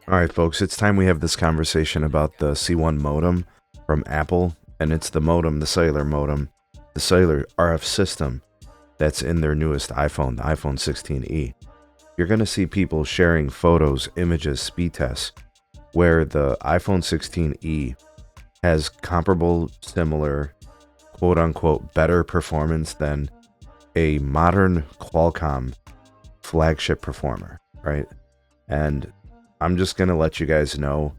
All right, folks, it's time we have this conversation about the C1 modem from Apple, and it's the modem, the cellular modem, the cellular RF system that's in their newest iPhone, the iPhone 16e. You're going to see people sharing photos, images, speed tests, where the iPhone 16e has comparable, similar, quote-unquote, better performance than a modern Qualcomm flagship performer, right? And I'm just going to let you guys know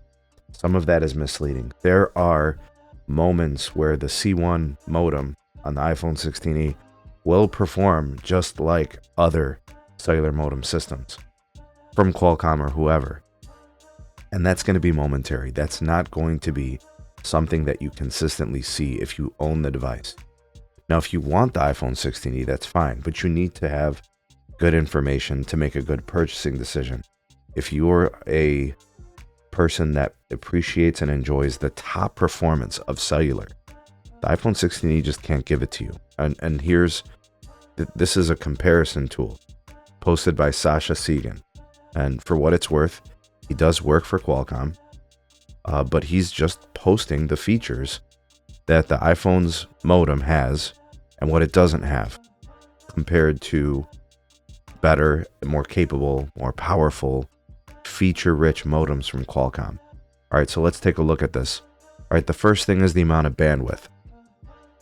some of that is misleading. There are moments where the C1 modem on the iPhone 16e will perform just like other cellular modem systems from Qualcomm or whoever. And that's going to be momentary. That's not going to be something that you consistently see if you own the device. Now, if you want the iPhone 16e, that's fine, but you need to have good information to make a good purchasing decision. If you're a person that appreciates and enjoys the top performance of cellular, the iPhone 16e just can't give it to you. And this is a comparison tool posted by Sasha Segan. And for what it's worth, he does work for Qualcomm, but he's just posting the features that the iPhone's modem has and what it doesn't have compared to better, more capable, more powerful, feature-rich modems from Qualcomm. All right, so let's take a look at this. All right, the first thing is the amount of bandwidth.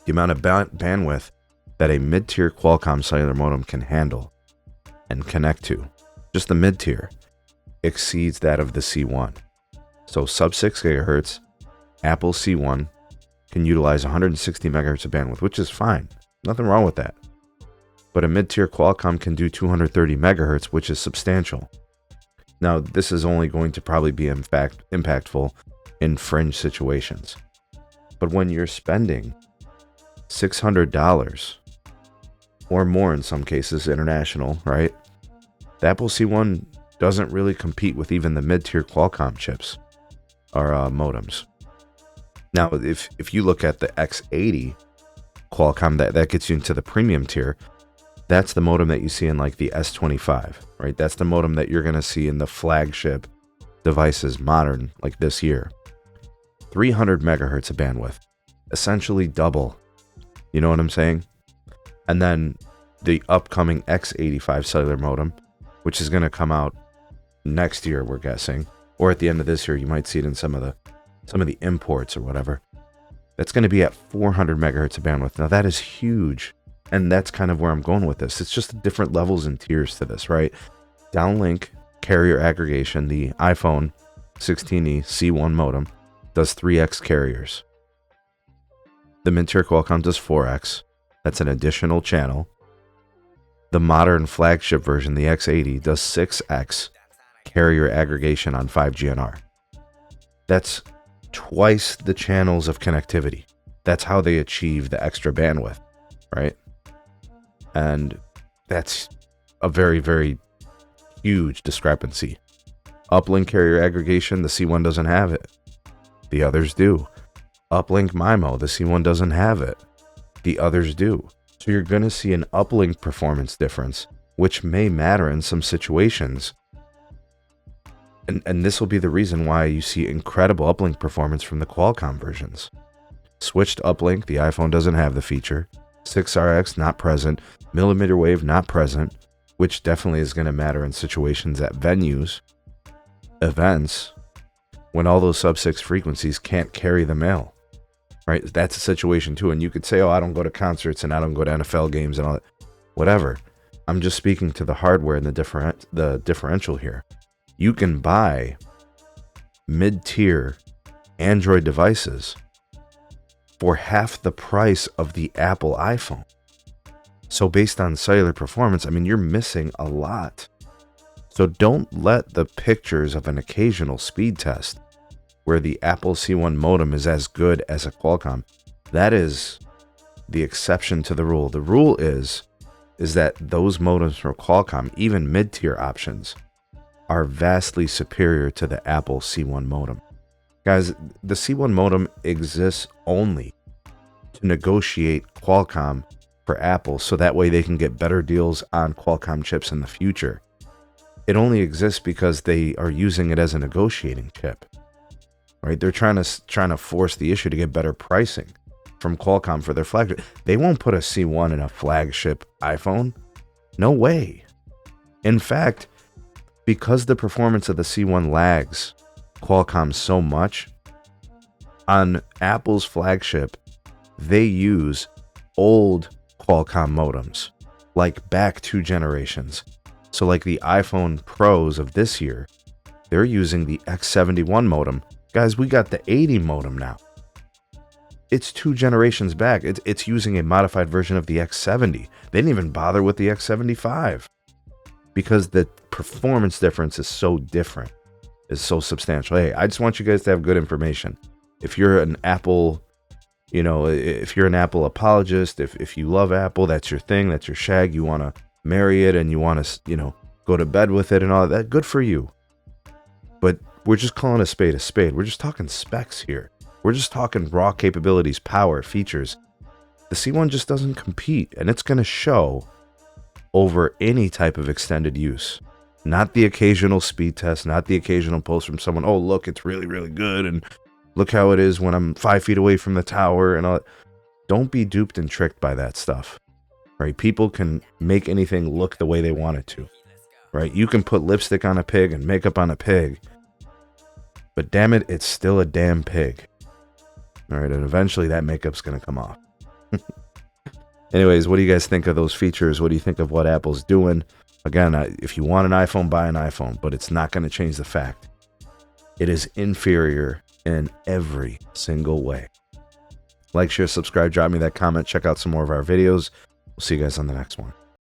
The amount of bandwidth that a mid-tier Qualcomm cellular modem can handle and connect to, just the mid-tier, exceeds that of the C1. So sub 6 gigahertz, Apple C1 can utilize 160 megahertz of bandwidth, which is fine. Nothing wrong with that. But a mid-tier Qualcomm can do 230 megahertz, which is substantial. Now, this is only going to probably be impactful in fringe situations. But when you're spending $600 or more in some cases, international, right? The Apple C1 doesn't really compete with even the mid-tier Qualcomm chips or modems. Now, if you look at the X80 Qualcomm, that gets you into the premium tier. That's the modem that you see in like the S25, right? That's the modem that you're going to see in the flagship devices, modern, like this year. 300 megahertz of bandwidth, essentially double. You know what I'm saying? And then the upcoming X85 cellular modem, which is going to come out next year, we're guessing, or at the end of this year. You might see it in some of the imports or whatever. That's going to be at 400 megahertz of bandwidth. Now that is huge. And that's kind of where I'm going with this. It's just different levels and tiers to this, right? Downlink carrier aggregation, the iPhone 16e C1 modem does 3x carriers. The mid-tier Qualcomm does 4x. That's an additional channel. The modern flagship version, the X80, does 6x carrier aggregation on 5G and R. That's twice the channels of connectivity. That's how they achieve the extra bandwidth, right? And that's a very, very huge discrepancy. Uplink carrier aggregation, the C1 doesn't have it. The others do. Uplink MIMO, the C1 doesn't have it. The others do. So you're going to see an uplink performance difference, which may matter in some situations. And this will be the reason why you see incredible uplink performance from the Qualcomm versions. Switched uplink, the iPhone doesn't have the feature. 6RX not present, mmWave not present, which definitely is going to matter in situations at venues, events, when all those sub-6 frequencies can't carry the mail, right? That's a situation too. And you could say, oh, I don't go to concerts and I don't go to NFL games and all that. Whatever. I'm just speaking to the hardware and the differential here. You can buy mid-tier Android devices for half the price of the Apple iPhone. So based on cellular performance, I mean, you're missing a lot. So don't let the pictures of an occasional speed test where the Apple C1 modem is as good as a Qualcomm, that is the exception to the rule. The rule is that those modems from Qualcomm, even mid-tier options, are vastly superior to the Apple C1 modem. Guys, the C1 modem exists only to negotiate Qualcomm for Apple so that way they can get better deals on Qualcomm chips in the future. it only exists because they are using it as a negotiating chip, right? They're trying to force the issue to get better pricing from Qualcomm for their flagship. They won't put a C1 in a flagship iPhone. No way. In fact, because the performance of the C1 lags Qualcomm so much, on Apple's flagship, they use old Qualcomm modems, like back 2 generations. So like the iPhone Pros of this year, they're using the X71 modem. Guys, we got the 80 modem now. It's 2 generations back. It's using a modified version of the X70. They didn't even bother with the X75 because the performance difference is so different, is so substantial. Hey, I just want you guys to have good information. If you're an Apple, if you're an Apple apologist, if you love Apple, that's your thing, that's your shag, you want to marry it and you want to, go to bed with it and all that, good for you. But we're just calling a spade a spade. We're just talking specs here. We're just talking raw capabilities, power, features. The C1 just doesn't compete, and it's going to show over any type of extended use. Not the occasional speed test, not the occasional post from someone, oh, look, it's really, really good, and look how it is when I'm 5 feet away from the tower, and all that. Don't be duped and tricked by that stuff, right? People can make anything look the way they want it to, right? You can put lipstick on a pig and makeup on a pig, but damn it, it's still a damn pig. All right, and eventually that makeup's going to come off. Anyways, what do you guys think of those features? What do you think of what Apple's doing? Again, if you want an iPhone, buy an iPhone, but it's not going to change the fact it is inferior in every single way. Like, share, subscribe, drop me that comment, check out some more of our videos. We'll see you guys on the next one.